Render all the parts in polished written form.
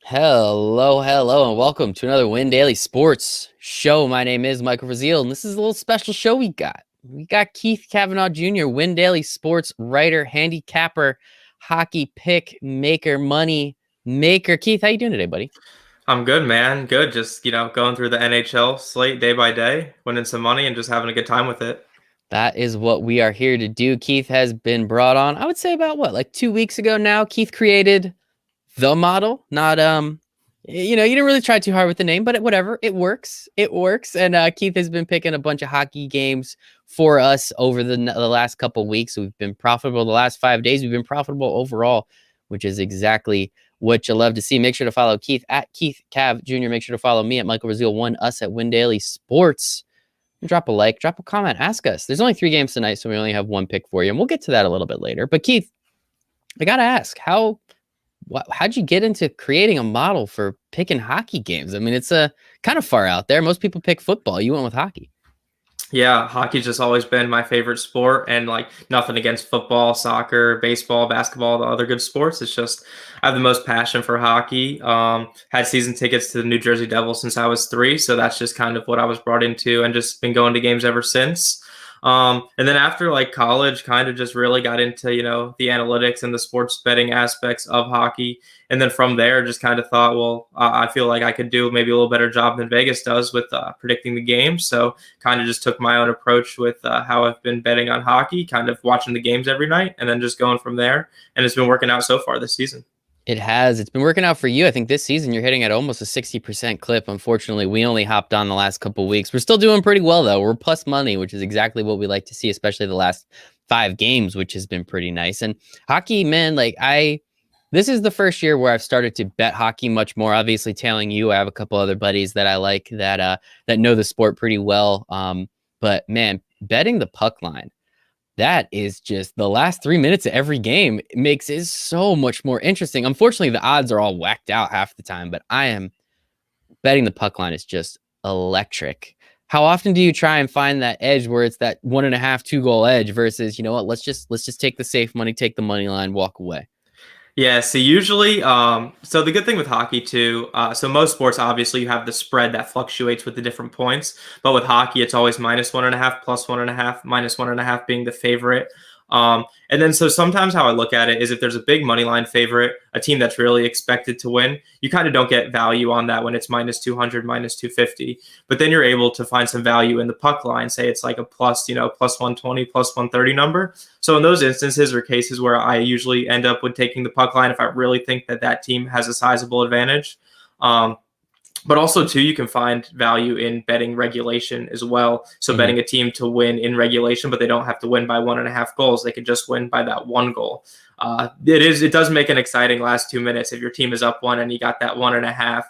Hello, and welcome to another Win Daily Sports show. My name is Michael Rasile, and this is a little special show we got. We got Keith Kavanaugh Jr., Win Daily Sports writer, handicapper, hockey pick maker, money maker. Keith, how you doing today, buddy? I'm good, man. Good. Just, going through the NHL slate day by day, winning some money and just having a good time with it. That is what we are here to do. Keith has been brought on, I would say about like 2 weeks ago now. Keith created the model, not you didn't really try too hard with the name, but whatever, it works. And Keith has been picking a bunch of hockey games for us over the last couple weeks. We've been profitable the last 5 days. We've been profitable overall, which is exactly what you love to see. Make sure to follow Keith at Keith Kav Jr. Make sure to follow me at Michael Rasile 1, us at Win Daily Sports. Drop a like, drop a comment, ask us. There's only 3 games tonight, so we only have 1 pick for you, and we'll get to that a little bit later. But Keith, I gotta ask, how'd you get into creating a model for picking hockey games? I mean, it's a kind of far out there. Most people pick football. You went with hockey. Yeah, hockey's just always been my favorite sport, and like nothing against football, soccer, baseball, basketball, the other good sports. It's just I have the most passion for hockey. Had season tickets to the New Jersey Devils since I was 3, so that's just kind of what I was brought into, and just been going to games ever since. And then after like college, kind of just really got into, the analytics and the sports betting aspects of hockey. And then from there, just kind of thought, well, I feel like I could do maybe a little better job than Vegas does with predicting the game. So kind of just took my own approach with how I've been betting on hockey, kind of watching the games every night and then just going from there. And it's been working out so far this season. It has. It's been working out for you. I think this season you're hitting at almost a 60% clip. Unfortunately, we only hopped on the last couple of weeks. We're still doing pretty well, though. We're plus money, which is exactly what we like to see, especially the last 5 games, which has been pretty nice. And hockey, man, this is the first year where I've started to bet hockey much more. Obviously, tailing you, I have a couple other buddies that I like that know the sport pretty well. But man, betting the puck line, that is just the last 3 minutes of every game makes it so much more interesting. Unfortunately, the odds are all whacked out half the time, but I am betting the puck line is just electric. How often do you try and find that edge where it's that 1.5, 2 goal edge versus, you know what, let's just take the safe money, take the money line, walk away? Yeah, so usually, so the good thing with hockey too, so most sports, obviously, you have the spread that fluctuates with the different points. But with hockey, it's always -1.5, +1.5, -1.5 being the favorite. And then so sometimes how I look at it is if there's a big money line favorite, a team that's really expected to win, you kind of don't get value on that when it's -200, -250. But then you're able to find some value in the puck line. Say it's like a +120, +130 number. So in those instances or cases where I usually end up with taking the puck line if I really think that that team has a sizable advantage. But also, too, you can find value in betting regulation as well. So betting a team to win in regulation, but they don't have to win by 1.5 goals. They could just win by that 1 goal. It does make an exciting last 2 minutes if your team is up 1 and you got that 1.5.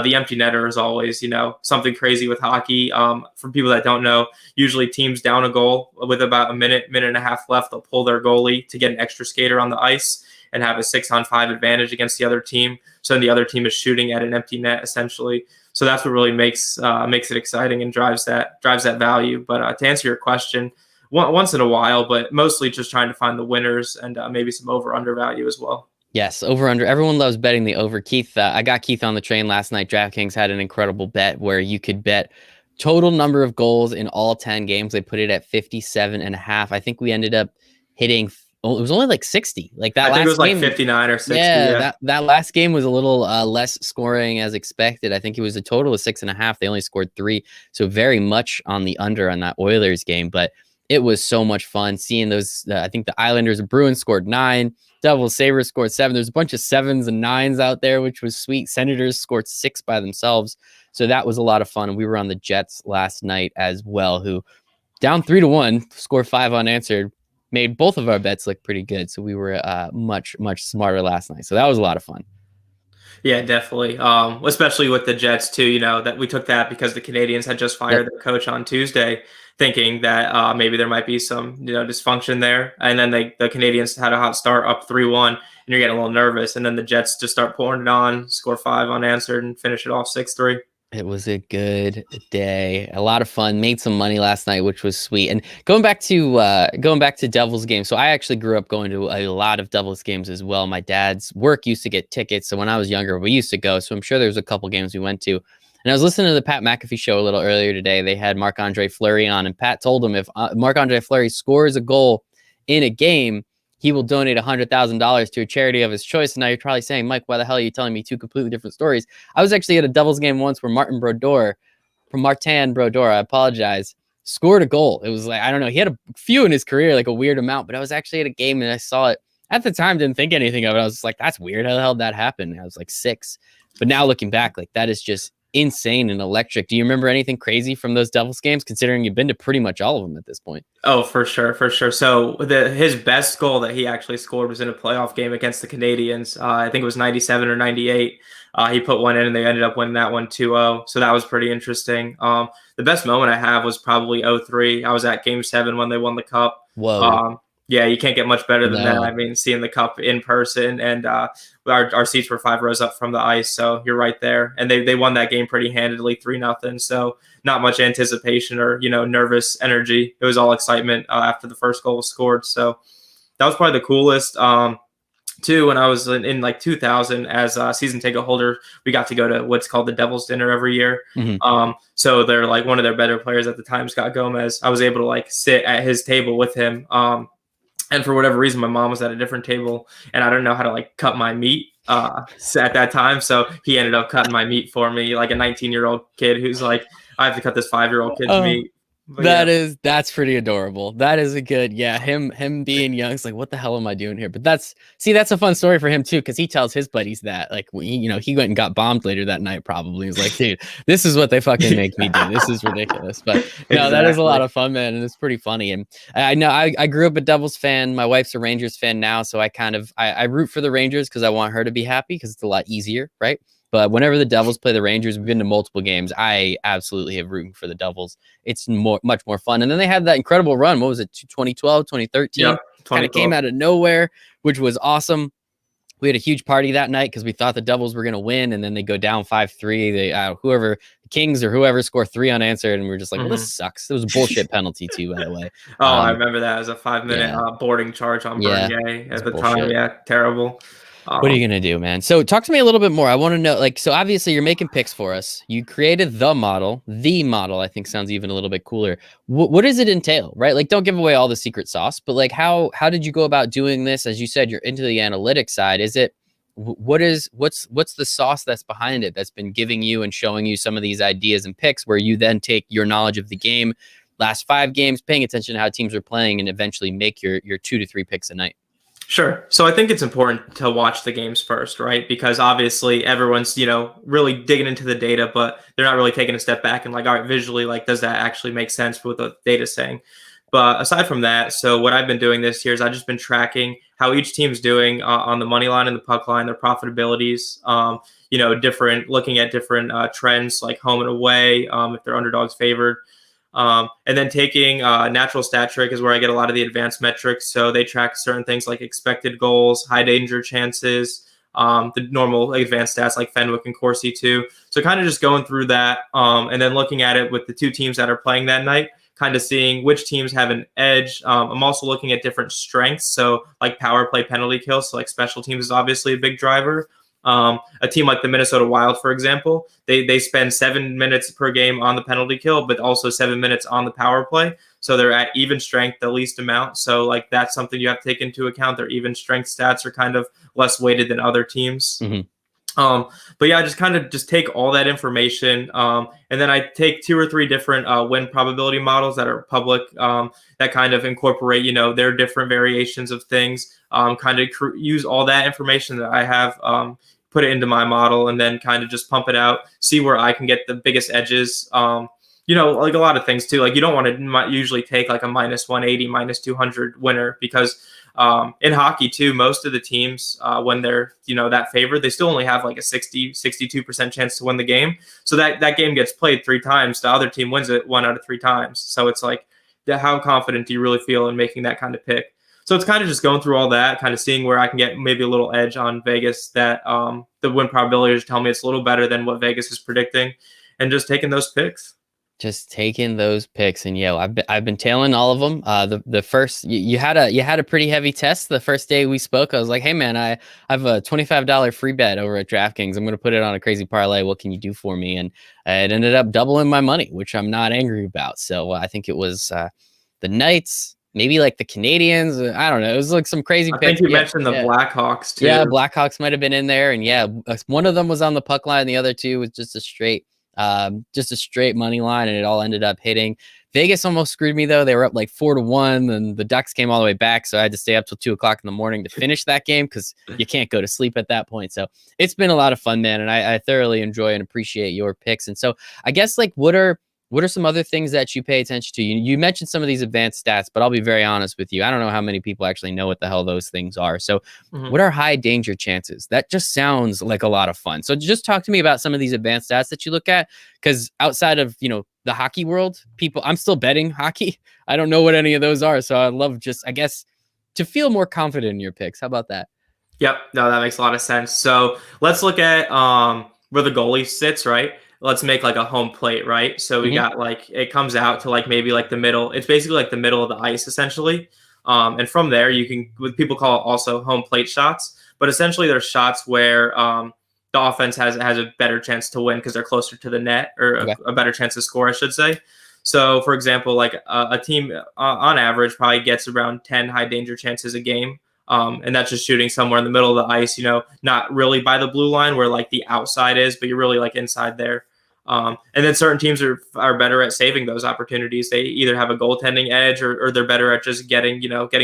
The empty netter is always, something crazy with hockey. For people that don't know, usually teams down a goal with about a minute and a half left, they'll pull their goalie to get an extra skater on the ice and have a 6-on-5 advantage against the other team. So the other team is shooting at an empty net essentially. So that's what really makes it exciting and drives that value. But to answer your question, once in a while, but mostly just trying to find the winners and maybe some over/under value as well. Yes, over under. Everyone loves betting the over. Keith, I got Keith on the train last night. DraftKings had an incredible bet where you could bet total number of goals in all 10 games. They put it at 57.5. I think we ended up hitting. Oh, it was only like 60. Like that I last think it was game, like 59 or 60. yeah, Yeah. that last game was a little less scoring as expected. I think it was a total of 6.5. They only scored 3, so very much on the under on that Oilers game. But it was so much fun seeing those. I think the Islanders and Bruins scored 9. Devils, Sabres scored 7. There's a bunch of 7s and 9s out there, which was sweet. Senators scored 6 by themselves, so that was a lot of fun. And we were on the Jets last night as well, who down 3-1, scored 5 unanswered. Made both of our bets look pretty good. So we were much smarter last night. So that was a lot of fun. Yeah, definitely. Especially with the Jets too, that we took that because the Canadians had just fired their coach on Tuesday, thinking that maybe there might be some, dysfunction there. And then the Canadians had a hot start up 3-1 and you're getting a little nervous. And then the Jets just start pouring it on, score 5 unanswered and finish it off 6-3. It was a good day. A lot of fun. Made some money last night, which was sweet. And going back to Devils games. So I actually grew up going to a lot of Devils games as well. My dad's work used to get tickets. So when I was younger, we used to go. So I'm sure there was a couple games we went to. And I was listening to the Pat McAfee show a little earlier today. They had Marc-Andre Fleury on, and Pat told him if Marc-Andre Fleury scores a goal in a game, he will donate $100,000 to a charity of his choice. And now you're probably saying, Mike, why the hell are you telling me two completely different stories? I was actually at a Devils game once where Martin Brodeur, I apologize, scored a goal. It was like, I don't know, he had a few in his career, like a weird amount, but I was actually at a game and I saw it. At the time, didn't think anything of it. I was just like, that's weird. How the hell did that happen? I was like 6. But now looking back, like that is just insane and electric. Do you remember anything crazy from those Devils games, considering you've been to pretty much all of them at this point? Oh, for sure, for sure. So his best goal that he actually scored was in a playoff game against the Canadiens. I think it was 97 or 98. He put one in and they ended up winning that one 2-0. So that was pretty interesting. The best moment I have was probably 03. I was at Game 7 when they won the Cup. Whoa. Yeah, you can't get much better than that. No. I mean, seeing the Cup in person, and our seats were 5 rows up from the ice, so you're right there. And they won that game pretty handedly, 3-0. So not much anticipation or nervous energy. It was all excitement after the first goal was scored. So that was probably the coolest. Too, when I was in like 2000 as a season ticket holder, we got to go to what's called the Devil's Dinner every year. Mm-hmm. So they're like one of their better players at the time, Scott Gomez. I was able to like sit at his table with him. And for whatever reason, my mom was at a different table, and I don't know how to like cut my meat at that time. So he ended up cutting my meat for me, like a 19-year-old kid who's like, I have to cut this 5-year-old kid's meat. But that's pretty adorable. That is a good, him being young. It's like, what the hell am I doing here? But that's a fun story for him too, because he tells his buddies that, like, he went and got bombed later that night. Probably he's like, dude, this is what they fucking make me do. This is ridiculous. But no, that is a lot of fun, man, and it's pretty funny. And I know I grew up a Devils fan. My wife's a Rangers fan now, so I root for the Rangers because I want her to be happy because it's a lot easier, right? But whenever the Devils play the Rangers, we've been to multiple games. I absolutely have rooting for the Devils. It's much more fun. And then they had that incredible run. What was it? 2012, 2013? Yep, kind of came out of nowhere, which was awesome. We had a huge party that night because we thought the Devils were going to win. And then they go down 5-3. The Kings or whoever score 3 unanswered. And we are just like, well, this sucks. It was a bullshit penalty too, by the way. I remember that as a 5-minute boarding charge on Bernier at the time. Yeah, terrible. What are you going to do, man? So talk to me a little bit more. I want to know, so obviously you're making picks for us. You created the model, I think sounds even a little bit cooler. What does it entail, right? Like, don't give away all the secret sauce, but like, how did you go about doing this? As you said, you're into the analytics side. Is it, what's the sauce that's behind it that's been giving you and showing you some of these ideas and picks where you then take your knowledge of the game, last 5 games, paying attention to how teams are playing, and eventually make your 2 to 3 picks a night? Sure. So I think it's important to watch the games first, right? Because obviously everyone's, really digging into the data, but they're not really taking a step back and like, all right, visually, like, does that actually make sense for what the data's saying? But aside from that, so what I've been doing this year is I've just been tracking how each team's doing on the money line and the puck line, their profitabilities, looking at different trends like home and away, if they're underdogs favored. And then taking natural stat trick is where I get a lot of the advanced metrics. So they track certain things like expected goals, high danger chances, the normal advanced stats like Fenwick and Corsi too. So kind of just going through that and then looking at it with the 2 teams that are playing that night, kind of seeing which teams have an edge. I'm also looking at different strengths. So like power play, penalty kill. So like special teams is obviously a big driver. A team like the Minnesota Wild, for example, they spend 7 minutes per game on the penalty kill, but also 7 minutes on the power play. So they're at even strength, the least amount. So like that's something you have to take into account. Their even strength stats are kind of less weighted than other teams. Mm-hmm. But yeah, I just take all that information, and then I take 2 or 3 different win probability models that are public, that kind of incorporate, their different variations of things, use all that information that I have, put it into my model, and then kind of just pump it out, see where I can get the biggest edges. Like a lot of things too, like you don't want to usually take like a -180, -200 winner, because in hockey too, most of the teams, when they're, that favored, they still only have like a 62% chance to win the game. So that game gets played 3 times. The other team wins it 1 out of 3 times. So it's like, how confident do you really feel in making that kind of pick? So it's kind of just going through all that, kind of seeing where I can get maybe a little edge on Vegas, that the win probabilities tell me it's a little better than what Vegas is predicting. and just taking those picks. Just taking those picks, and I've been tailing all of them. The first you had a pretty heavy test the first day we spoke. I was like, hey man, I have a $25 free bet over at DraftKings. I'm gonna put it on a crazy parlay. What can you do for me? And it ended up doubling my money, which I'm not angry about. So I think it was the Knights, maybe like the Canadians. I don't know. It was like some crazy I picks. think you mentioned the Blackhawks too. Yeah, Blackhawks might have been in there, and one of them was on the puck line. The other two was just a straight money line, and it all ended up hitting. Vegas almost screwed me though. They were up like 4-1, and the Ducks came all the way back, so I had to stay up till 2:00 in the morning to finish that game because you can't go to sleep at that point. So it's been a lot of fun, man, and I thoroughly enjoy and appreciate your picks. And so I guess like what are some other things that you pay attention to? You mentioned some of these advanced stats, but I'll be very honest with you. I don't know how many people actually know what the hell those things are. So what are high danger chances? That just sounds like a lot of fun. So just talk to me about some of these advanced stats that you look at, because outside of, the hockey world, I'm still betting hockey. I don't know what any of those are. So I love I guess, to feel more confident in your picks. How about that? Yep. No, that makes a lot of sense. So let's look at where the goalie sits, right? Let's make like a home plate, right? So we got like, it comes out to like maybe like the middle. It's basically like the middle of the ice essentially. And from there you can, what people call also home plate shots, but essentially there's shots where the offense has a better chance to win because they're closer to the net, or a better chance to score, I should say. So for example, like a team on average probably gets around 10 high danger chances a game. And that's just shooting somewhere in the middle of the ice, not really by the blue line where like the outside is, but you're really like inside there. And then certain teams are better at saving those opportunities. They either have a goaltending edge or they're better at just getting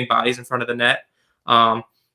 bodies in front of the net.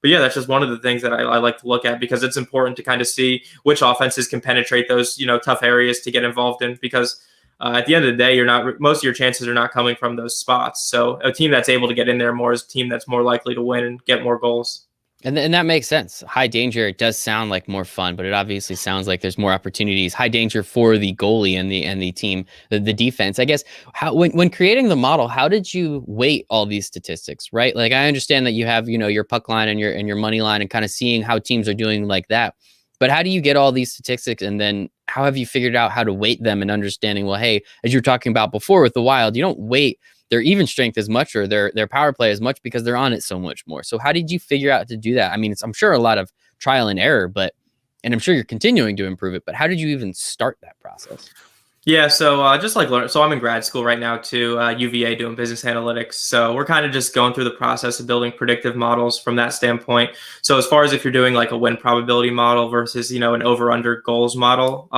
But yeah, that's just one of the things that I like to look at, because it's important to kind of see which offenses can penetrate those, tough areas to get involved in, because at the end of the day, most of your chances are not coming from those spots. So a team that's able to get in there more is a team that's more likely to win and get more goals. And that makes sense. High danger, it does sound like more fun, but it obviously sounds like there's more opportunities. High danger for the goalie and the team, the defense. I guess when creating the model, how did you weight all these statistics, right? Like I understand that you have, your puck line and your money line and kind of seeing how teams are doing like that. But how do you get all these statistics, and then how have you figured out how to weight them and understanding, well, hey, as you were talking about before with the Wild, you don't weight their even strength as much or their power play as much because they're on it so much more. So how did you figure out to do that? I mean, I'm sure a lot of trial and error, and I'm sure you're continuing to improve it, but how did you even start that process? Yeah, so just like learn. So I'm in grad school right now too, UVA, doing business analytics. So we're kind of just going through the process of building predictive models from that standpoint. So as far as if you're doing like a win probability model versus an over under goals model,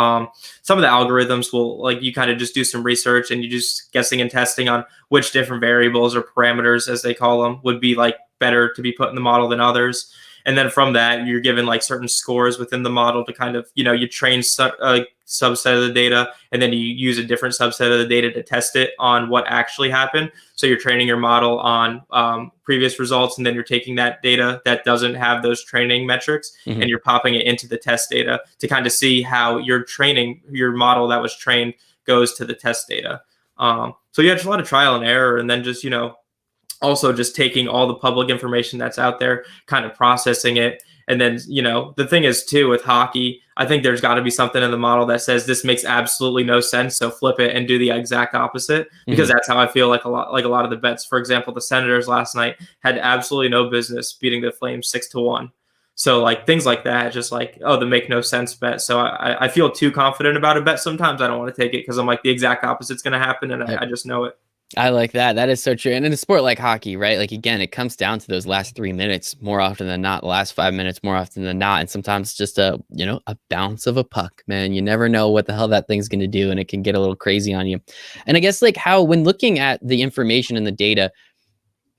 some of the algorithms will, like, you kind of just do some research and you just guessing and testing on which different variables or parameters, as they call them, would be like better to be put in the model than others. And then from that, you're given like certain scores within the model to kind of, you train a subset of the data, and then you use a different subset of the data to test it on what actually happened. So you're training your model on previous results, and then you're taking that data that doesn't have those training metrics, and you're popping it into the test data to kind of see how your model that was trained goes to the test data. So yeah, just a lot of trial and error, and then just, also just taking all the public information that's out there, kind of processing it. And then, the thing is too, with hockey, I think there's got to be something in the model that says this makes absolutely no sense, so flip it and do the exact opposite, because that's how I feel like a lot of the bets. For example, the Senators last night had absolutely no business beating the Flames 6-1. So like things like that, just like, oh, the make no sense bet. So I feel too confident about a bet sometimes. I don't want to take it because I'm like, the exact opposite's going to happen, and I just know it. I like that. That is so true. And in a sport like hockey, right? Like, again, it comes down to those last 3 minutes more often than not, the last 5 minutes more often than not. And sometimes just a bounce of a puck, man. You never know what the hell that thing's going to do, and it can get a little crazy on you. And I guess like when looking at the information and the data,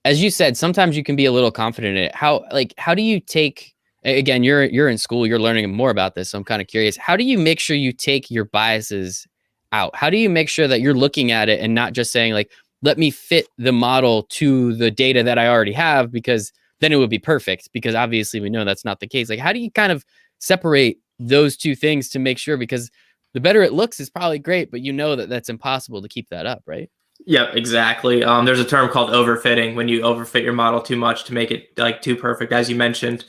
as you said, sometimes you can be a little confident in it. How do you take, again, you're in school, you're learning more about this. So I'm kind of curious. How do you make sure you take your biases out? How do you make sure that you're looking at it and not just saying like, let me fit the model to the data that I already have, because then it would be perfect, because obviously we know that's not the case. Like, how do you kind of separate those two things to make sure, because the better it looks is probably great, but that that's impossible to keep that up, right? Yep, exactly. There's a term called overfitting when you overfit your model too much to make it like too perfect, as you mentioned,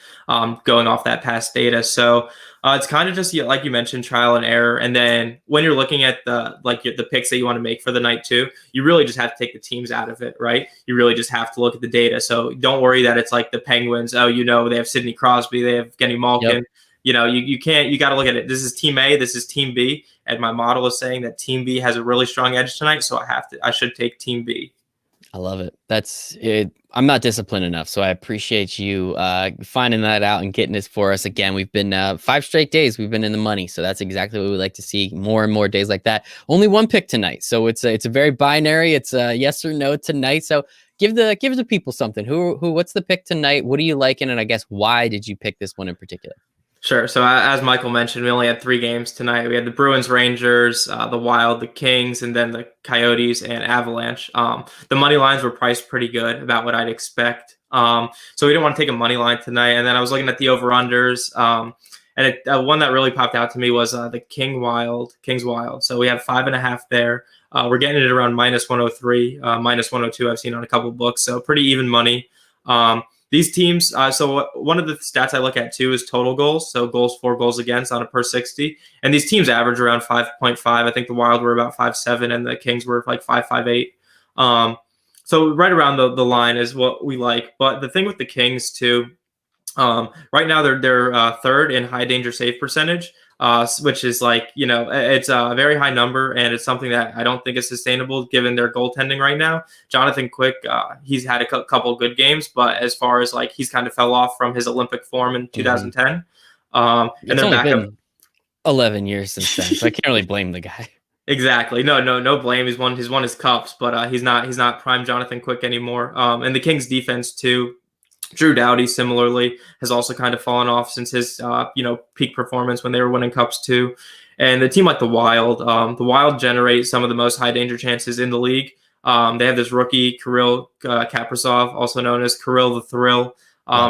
going off that past data. So it's kind of just like you mentioned, trial and error. And then when you're looking at the picks that you want to make for the night too, you really just have to take the teams out of it, right? You really just have to look at the data. So don't worry that it's like the Penguins. Oh, they have Sidney Crosby, they have Kenny Yep. Malkin. You can't. You got to look at it. This is Team A. This is Team B. And my model is saying that Team B has a really strong edge tonight, so I should take Team B. I love it. That's it. I'm not disciplined enough, so I appreciate you finding that out and getting this for us. Again, we've been 5 straight days. We've been in the money, so that's exactly what we like to see. More and more days like that. Only one pick tonight, so it's a very binary. It's a yes or no tonight. So give the people something. What's the pick tonight? What are you liking? And I guess why did you pick this one in particular? Sure. So as Michael mentioned, we only had 3 games tonight. We had the Bruins, Rangers, the Wild, the Kings, and then the Coyotes and Avalanche. The money lines were priced pretty good, about what I'd expect. So we didn't want to take a money line tonight. And then I was looking at the over-unders. One that really popped out to me was the Kings Wild. So we have 5.5 there. We're getting it around -103, -102 I've seen on a couple books. So pretty even money. These teams, so one of the stats I look at too is total goals. So goals for, goals against on a per 60. And these teams average around 5.5. I think the Wild were about 5.7 and the Kings were like 5.58. So right around the line is what we like. But the thing with the Kings too, right now they're third in high danger save percentage. Which is it's a very high number, and it's something that I don't think is sustainable given their goaltending right now. Jonathan Quick, he's had a couple good games, but as far as he's kind of fell off from his Olympic form in 2010. And It's their only backup, been 11 years since then, so I can't really blame the guy. exactly. No blame. He's won his cups, but he's not prime Jonathan Quick anymore. And the Kings defense too. Drew Doughty similarly has also kind of fallen off since his peak performance when they were winning cups too. And the team like the Wild generate some of the most high danger chances in the league. They have this rookie Kirill Kaprizov, also known as Kirill the Thrill.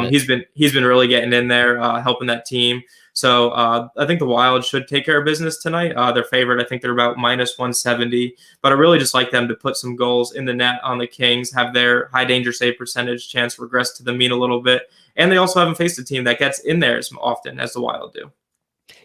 He's been really getting in there, helping that team. So I think the Wild should take care of business tonight. They're favored. I think they're about -170. But I really just like them to put some goals in the net on the Kings, have their high danger save percentage chance regress to the mean a little bit. And they also haven't faced a team that gets in there as often as the Wild do.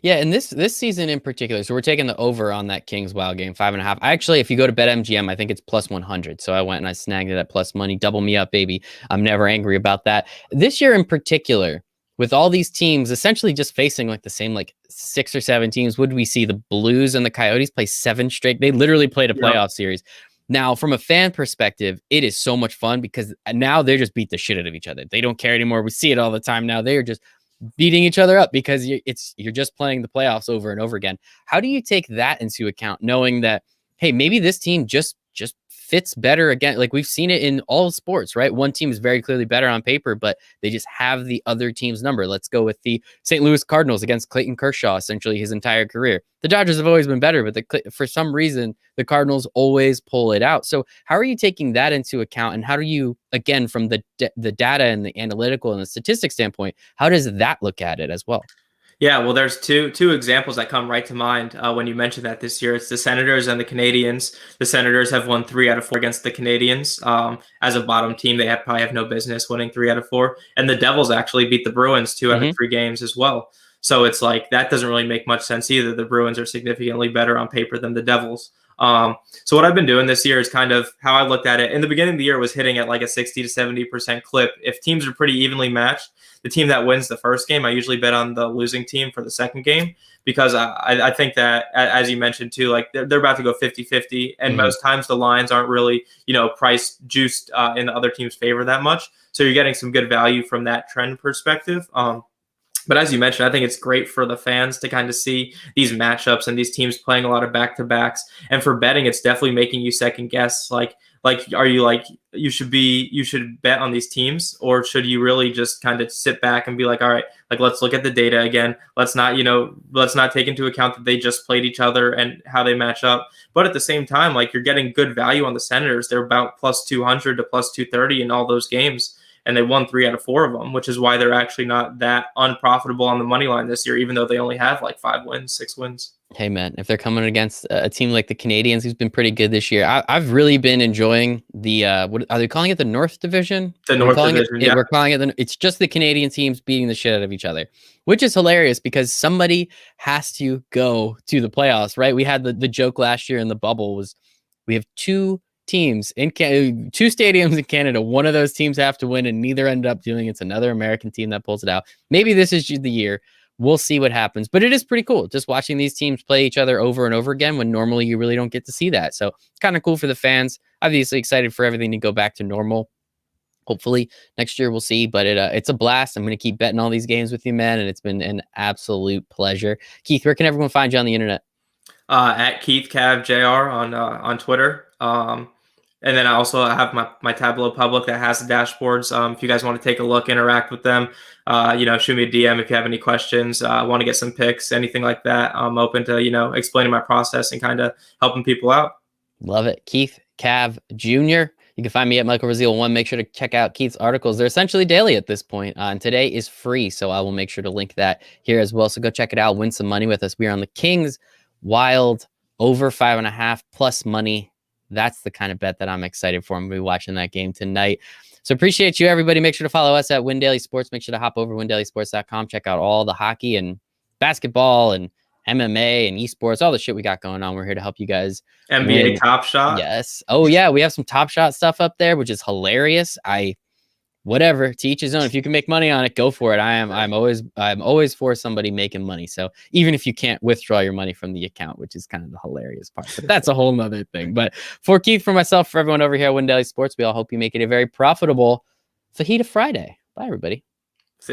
Yeah, and this season in particular, so we're taking the over on that Kings Wild game, 5.5. Actually, if you go to BetMGM, I think it's +100. So I went and I snagged it at plus money. Double me up, baby. I'm never angry about that. This year in particular, with all these teams essentially just facing the same 6 or 7 teams, would we see the Blues and the Coyotes play 7 straight? They literally played a playoff series. Now, from a fan perspective, it is so much fun because now they just beat the shit out of each other. They don't care anymore. We see it all the time now. They are just beating each other up because you're just playing the playoffs over and over again. How do you take that into account, knowing that, hey, maybe this team just fits better again? We've seen it in all sports, right? One team is very clearly better on paper, but they just have the other team's number. Let's go with the St. Louis Cardinals against Clayton Kershaw, essentially his entire career. The Dodgers have always been better, but for some reason, the Cardinals always pull it out. So how are you taking that into account? And how do you, again, from the data and the analytical and the statistics standpoint, how does that look at it as well? Yeah, well, there's two examples that come right to mind when you mentioned that this year. It's the Senators and the Canadiens. The Senators have won 3 out of 4 against the Canadiens. As a bottom team, they probably have no business winning 3 out of 4. And the Devils actually beat the Bruins 2 out of 3 games as well. So it's that doesn't really make much sense either. The Bruins are significantly better on paper than the Devils. So what I've been doing this year is kind of how I looked at it. In the beginning of the year, was hitting at a 60 to 70% clip. If teams are pretty evenly matched, the team that wins the first game, I usually bet on the losing team for the second game, because I think that, as you mentioned too, they're about to go 50-50, and most times the lines aren't really price juiced in the other team's favor that much. So you're getting some good value from that trend perspective. But as you mentioned, I think it's great for the fans to kind of see these matchups and these teams playing a lot of back-to-backs. And for betting, it's definitely making you second guess. Are you you should bet on these teams, or should you really just kind of sit back and be all right, let's look at the data again. Let's not take into account that they just played each other and how they match up. But at the same time, you're getting good value on the Senators. They're about +200 to +230 in all those games. And they won 3 out of 4 of them, which is why they're actually not that unprofitable on the money line this year, even though they only have 5 wins, 6 wins. Hey man, if they're coming against a team like the Canadians, who's been pretty good this year, I've really been enjoying the what are they calling it? The North Division? The We're North calling Division, yeah. we're calling it it's just the Canadian teams beating the shit out of each other, which is hilarious because somebody has to go to the playoffs, right? We had the joke last year in the bubble was we have two teams in two stadiums in Canada. One of those teams have to win, and neither ended up doing it. It's another American team that pulls it out. Maybe this is the year. We'll see what happens, but it is pretty cool just watching these teams play each other over and over again when normally you really don't get to see that. So it's kind of cool for the fans. Obviously excited for everything to go back to normal. Hopefully next year we'll see, but it's a blast. I'm going to keep betting all these games with you, man, and it's been an absolute pleasure. Keith, where can everyone find you on the internet? At Keith Kav JR on Twitter. And then I also have my Tableau Public that has the dashboards. If you guys want to take a look, interact with them, shoot me a DM if you have any questions, want to get some picks, anything like that. I'm open to, explaining my process and kind of helping people out. Love it. Keith Kav Jr. You can find me at Michael Rasile 1. Make sure to check out Keith's articles. They're essentially daily at this point. And today is free, so I will make sure to link that here as well. So go check it out. Win some money with us. We are on the Kings Wild over 5.5 plus money. That's the kind of bet that I'm excited for. I'm going to be watching that game tonight. So appreciate you, everybody. Make sure to follow us at Win Daily Sports. Make sure to hop over to windailysports.com. Check out all the hockey and basketball and MMA and esports, all the shit we got going on. We're here to help you guys. NBA win. Top Shot. Yes. Oh yeah, we have some Top Shot stuff up there, which is hilarious. Whatever, to each his own. If you can make money on it, go for it. I'm always for somebody making money. So even if you can't withdraw your money from the account, which is kind of the hilarious part, but that's a whole nother thing. But for Keith, for myself, for everyone over here at Win Daily Sports, we all hope you make it a very profitable Fajita Friday. Bye, everybody.